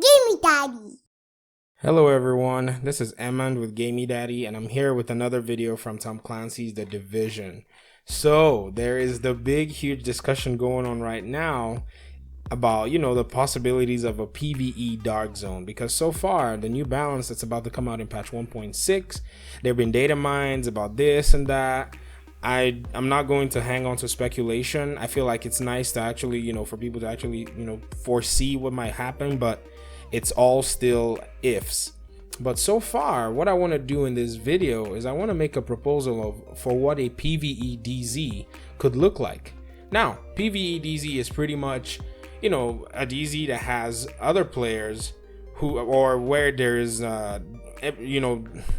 GameyDaddy. Hello everyone, this is Emmond with GameyDaddy, and I'm here with another video from Tom Clancy's The Division. So there is the big huge discussion going on right now about, the possibilities of a PVE Dark Zone, because so far the new balance that's about to come out in patch 1.6, there have been data mines about this and that. I'm not going to hang on to speculation. I feel like it's nice to actually, for people to actually, foresee what might happen, but it's all still ifs. But so far, what I want to do in this video is I want to make a proposal for what a PVE DZ could look like. Now, PVE DZ is pretty much, a DZ that has other players where there's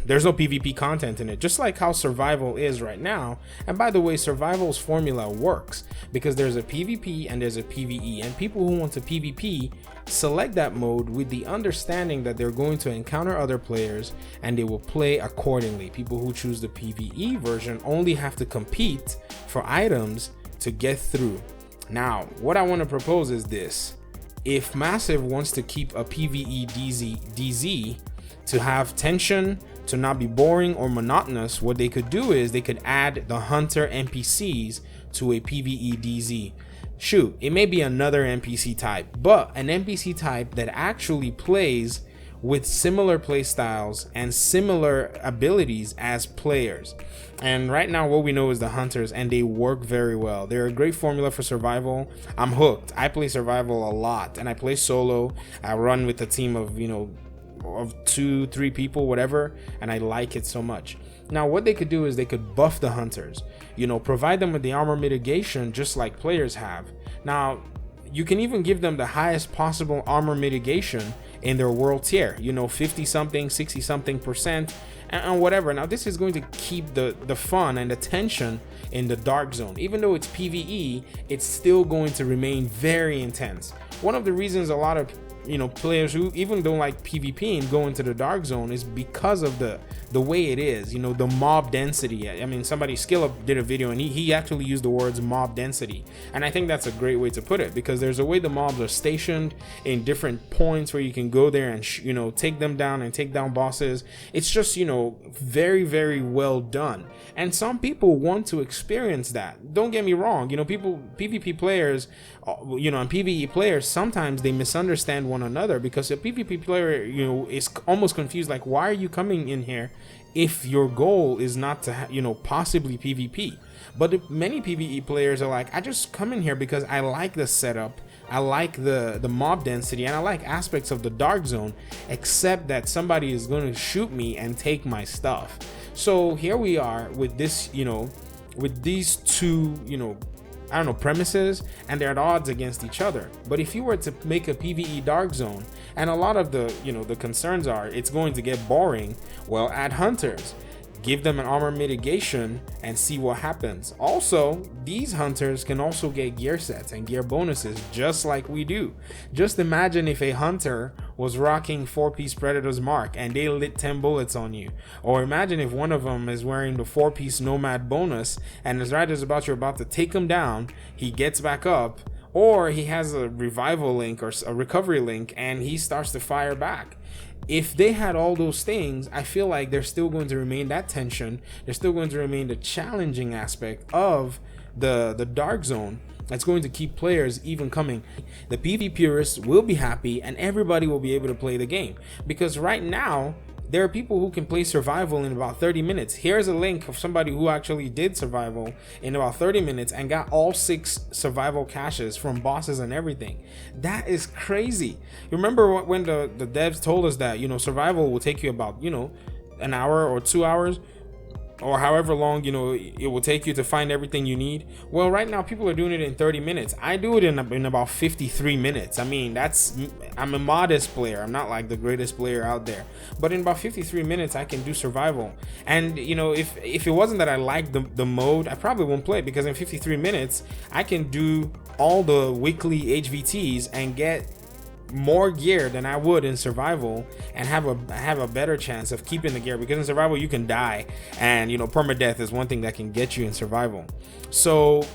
there's no PvP content in it, just like how survival is right now. And by the way, survival's formula works because there's a PvP and there's a PvE, and people who want to PvP select that mode with the understanding that they're going to encounter other players and they will play accordingly. People who choose the PvE version only have to compete for items to get through. Now, what I want to propose is this: if Massive wants to keep a PVE DZ to have tension, to not be boring or monotonous, what they could do is they could add the hunter NPCs to a PVE DZ. Shoot, it may be another NPC type, but an NPC type that actually plays with similar play styles and similar abilities as players. And right now what we know is the hunters, and they work very well. They're a great formula for survival. I'm hooked. I play survival a lot, and I play solo. I run with a team of of 2-3 people, whatever, and I like it so much. Now what they could do is they could buff the hunters, provide them with the armor mitigation just like players have. Now you can even give them the highest possible armor mitigation in their world tier, 50 something, 60 something percent, and whatever. Now this is going to keep the fun and the tension in the Dark Zone. Even though it's PvE, it's still going to remain very intense. One of the reasons a lot of players who even don't like PvP and go into the Dark Zone is because of the way it is, the mob density. I mean, somebody SkillUp did a video and he actually used the words mob density, and I think that's a great way to put it, because there's a way the mobs are stationed in different points where you can go there and take them down and take down bosses. It's just very, very well done, and some people want to experience that. Don't get me wrong, people, PvP players, and PvE players, sometimes they misunderstand one another, because a PvP player is almost confused, like, why are you coming in here if your goal is not to possibly PvP? But many PvE players are like, I just come in here because I like the setup, I like the mob density, and I like aspects of the Dark Zone, except that somebody is going to shoot me and take my stuff. So here we are with this, with these two, premises, and they're at odds against each other. But if you were to make a PVE Dark Zone, and a lot of the the concerns are it's going to get boring, well, add hunters, give them an armor mitigation, and see what happens. Also, these hunters can also get gear sets and gear bonuses just like we do. Just imagine if a hunter was rocking 4-piece Predator's Mark and they lit 10 bullets on you. Or imagine if one of them is wearing the 4-piece Nomad bonus, and as right as you're about to take him down, he gets back up, or he has a revival link or a recovery link and he starts to fire back. If they had all those things, I feel like there's still going to remain that tension. There's still going to remain the challenging aspect of the Dark Zone that's going to keep players even coming. The PvP purists will be happy, and everybody will be able to play the game, because right now there are people who can play survival in about 30 minutes. Here's a link of somebody who actually did survival in about 30 minutes and got all 6 survival caches from bosses and everything. That is crazy. Remember when the devs told us that, survival will take you about, an hour or 2 hours, or however long it will take you to find everything you need? Well, right now people are doing it in 30 minutes. I do it in about 53 minutes. I mean, I'm a modest player. I'm not like the greatest player out there, but in about 53 minutes I can do survival. And if it wasn't that I liked the mode, I probably won't play, because in 53 minutes I can do all the weekly HVTs and get more gear than I would in survival, and have a better chance of keeping the gear, because in survival you can die, and permadeath is one thing that can get you in survival. So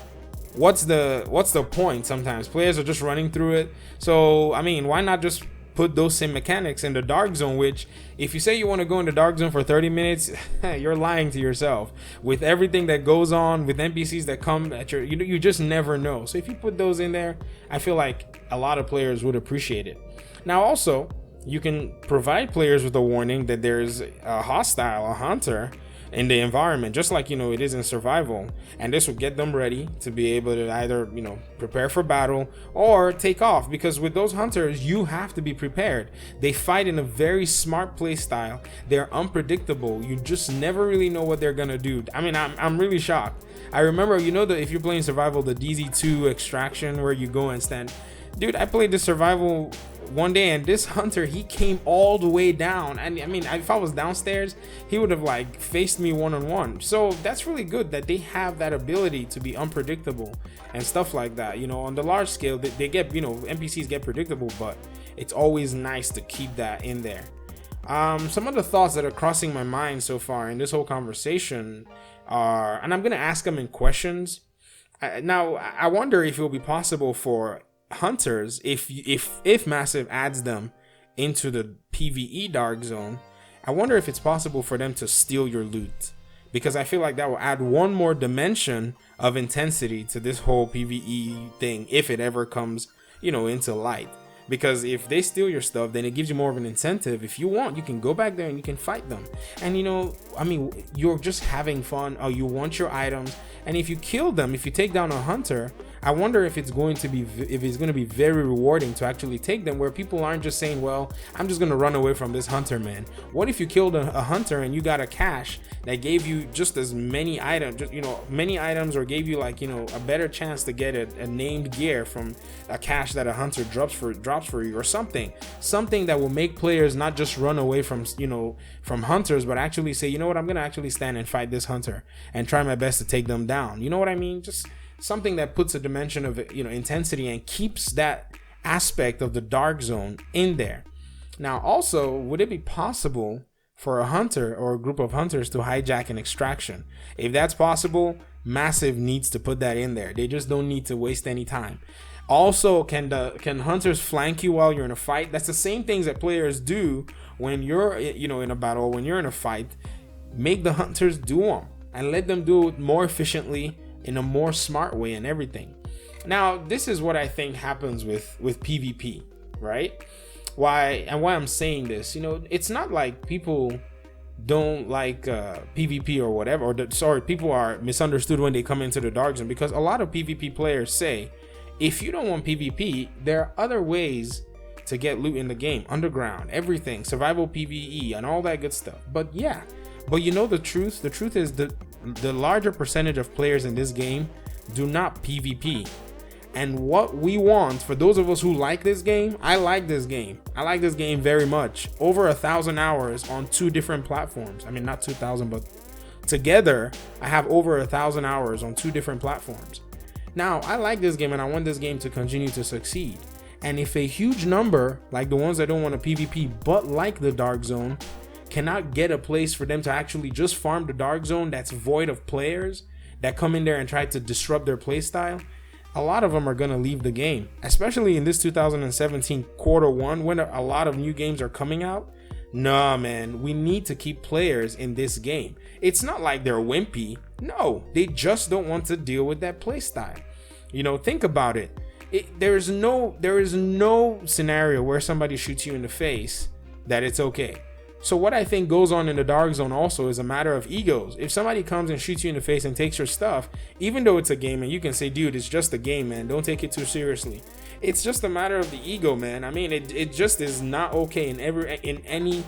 what's the point? Sometimes players are just running through it. So I mean, why not just put those same mechanics in the Dark Zone, which if you say you want to go in the Dark Zone for 30 minutes, you're lying to yourself. With everything that goes on, with NPCs that come at you just never know. So if you put those in there, I feel like a lot of players would appreciate it. Now also, you can provide players with a warning that there's a hostile, a hunter, in the environment, just like it is in survival, and this will get them ready to be able to either prepare for battle or take off, because with those hunters you have to be prepared. They fight in a very smart play style. They're unpredictable. You just never really know what they're gonna do. I mean, I'm really shocked. I remember if you're playing survival, the DZ2 extraction where you go and stand. Dude, I played the survival one day, and this hunter, he came all the way down, and I mean, if I was downstairs, he would have like faced me one-on-one. So that's really good that they have that ability to be unpredictable and stuff like that. On the large scale, they get NPCs get predictable, but it's always nice to keep that in there. Some of the thoughts that are crossing my mind so far in this whole conversation are, and I'm gonna ask them in questions. Now I wonder if it will be possible for hunters, if Massive adds them into the PVE Dark Zone, I wonder if it's possible for them to steal your loot, because I feel like that will add one more dimension of intensity to this whole PVE thing if it ever comes into light. Because if they steal your stuff, then it gives you more of an incentive. If you want, you can go back there and you can fight them. And I mean, you're just having fun. Oh, you want your items, and if you kill them, if you take down a hunter, I wonder if it's going to be very rewarding to actually take them, where people aren't just saying, well, I'm just gonna run away from this hunter, man. What if you killed a hunter and you got a cache that gave you just as many items, many items, or gave you a better chance to get a named gear from a cache that a hunter drops for you, or something that will make players not just run away from hunters, but actually say, what, I'm gonna actually stand and fight this hunter and try my best to take them down. You know what I mean? Just something that puts a dimension of intensity and keeps that aspect of the Dark Zone in there. Now also, would it be possible for a hunter or a group of hunters to hijack an extraction? If that's possible, Massive needs to put that in there. They just don't need to waste any time. Also, can hunters flank you while you're in a fight? That's the same things that players do when you're in a battle, when you're in a fight. Make the hunters do them and let them do it more efficiently, in a more smart way, and everything. Now, this is what I think happens with PvP, right? Why I'm saying this, it's not like people don't like PvP or whatever, or people are misunderstood when they come into the Dark Zone, because a lot of PvP players say, if you don't want PvP, there are other ways to get loot in the game, underground, everything, survival PvE, and all that good stuff. But yeah, the truth is that the larger percentage of players in this game do not PvP. And what we want, for those of us who like this game, I like this game very much. Over 1,000 hours on 2 different platforms. I mean, not 2,000, but together I have over 1,000 hours on 2 different platforms. Now, I like this game, and I want this game to continue to succeed. And if a huge number, like the ones that don't want to PvP but like the Dark Zone, cannot get a place for them to actually just farm the Dark Zone that's void of players that come in there and try to disrupt their playstyle, a lot of them are going to leave the game, especially in this 2017 Q1 when a lot of new games are coming out. Nah, man, we need to keep players in this game. It's not like they're wimpy. No, they just don't want to deal with that playstyle. Think about it. There is no scenario where somebody shoots you in the face that it's okay. So what I think goes on in the Dark Zone also is a matter of egos. If somebody comes and shoots you in the face and takes your stuff, even though it's a game, and you can say, dude, it's just a game, man, don't take it too seriously. It's just a matter of the ego, man. I mean, it just is not okay in any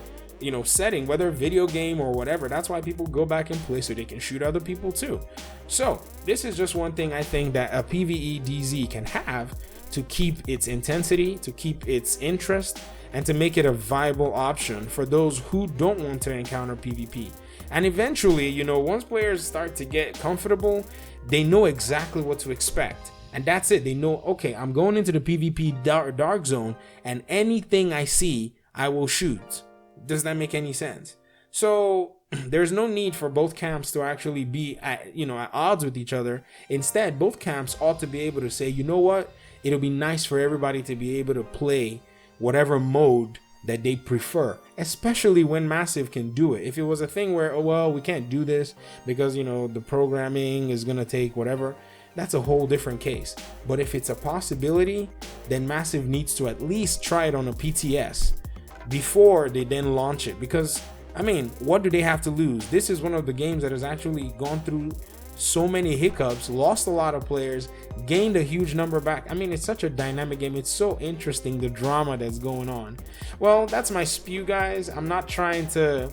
setting, whether video game or whatever. That's why people go back and play, so they can shoot other people too. So this is just one thing I think that a PVE DZ can have to keep its intensity, to keep its interest, and to make it a viable option for those who don't want to encounter PvP. And eventually, once players start to get comfortable, they know exactly what to expect. And that's it. They know, okay, I'm going into the PvP Dark Zone, and anything I see, I will shoot. Does that make any sense? So there's no need for both camps to actually be at odds with each other. Instead, both camps ought to be able to say, you know what? It'll be nice for everybody to be able to play whatever mode that they prefer, especially when Massive can do it. If it was a thing where, oh well, we can't do this because, you know, the programming is gonna take whatever, that's a whole different case. But if it's a possibility, then Massive needs to at least try it on a PTS before they then launch it, because I mean, what do they have to lose? This is one of the games that has actually gone through so many hiccups, lost a lot of players, gained a huge number back. I mean, it's such a dynamic game. It's so interesting, the drama that's going on. Well, that's my spew, guys. I'm not trying to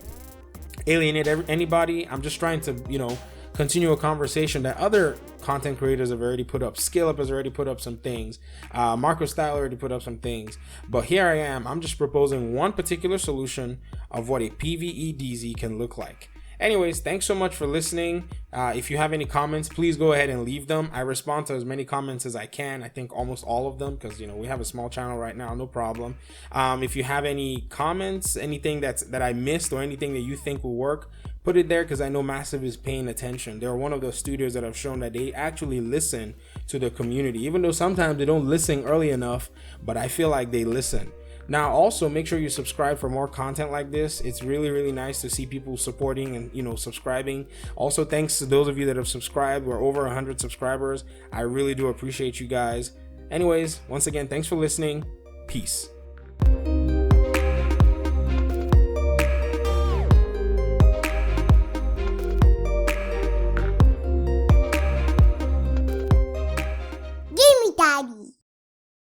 alienate anybody. I'm just trying to, you know, continue a conversation that other content creators have already put up. Scale Up has already put up some things. Marco Style already put up some things. But here I am. I'm just proposing one particular solution of what a PVE DZ can look like. Anyways, thanks so much for listening. If you have any comments, please go ahead and leave them. I respond to as many comments as I can. I think almost all of them, because, you know, we have a small channel right now, no problem. If you have any comments, anything that I missed, or anything that you think will work, put it there, because I know Massive is paying attention. They're one of those studios that have shown that they actually listen to the community, even though sometimes they don't listen early enough, but I feel like they listen. Now, also make sure you subscribe for more content like this. It's really, really nice to see people supporting and, you know, subscribing. Also, thanks to those of you that have subscribed. We're over 100 subscribers. I really do appreciate you guys. Anyways, once again, thanks for listening. Peace.